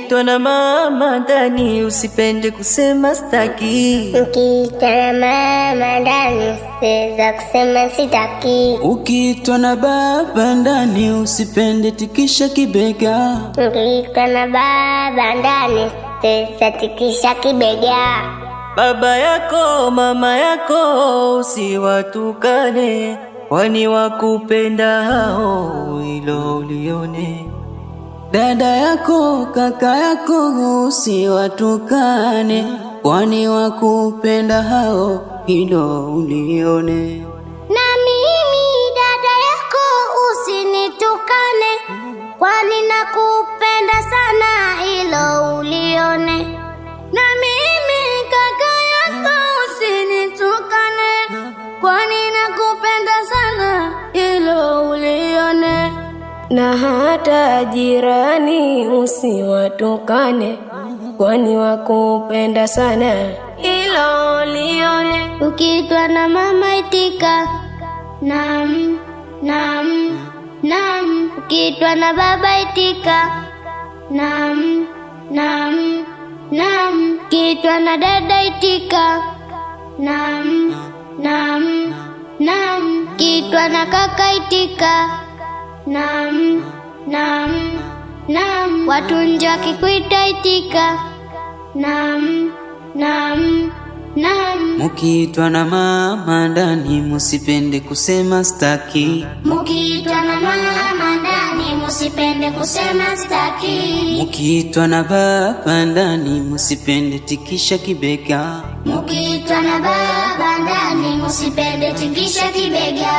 Ukiitwa na mama ndani usipende kusema sitaki. Ukiitwa na mama ndani usipende kusema sitaki. Ukiitwa na baba ndani usipende tikisha kibega. Ukiitwa na baba ndani usipende tikisha kibega. Baba yako mama yako usiwatukane, kwani wakupenda hao, hilo ulione. Dada yako kaka yako usiwatukane, kwani wakupenda hao, hilo ulione. Na mimi dada yako usinitukane, kwani nakupenda sana, hilo ulione. Na mimi kaka yako usinitukane, kwani nakupenda sana, hilo ulione. Na hata jirani usiwatukane, kwani wakupenda sana, hilo ulione. Ukiitwa na mama itika nam nam nam. Ukiitwa na baba itika nam nam nam. Ukiitwa na dada itika nam nam nam. Ukiitwa na kaka itika nam nam nam. Watu nje wakikuita itika nam nam nam. Mukiitwa na mama ndani musipende kusema sitaki. Mukiitwa na mama ndani musipende kusema sitaki. Mukiitwa na baba ndani musipende tikisha kibega. Mukiitwa na baba ndani musipende tikisha kibega.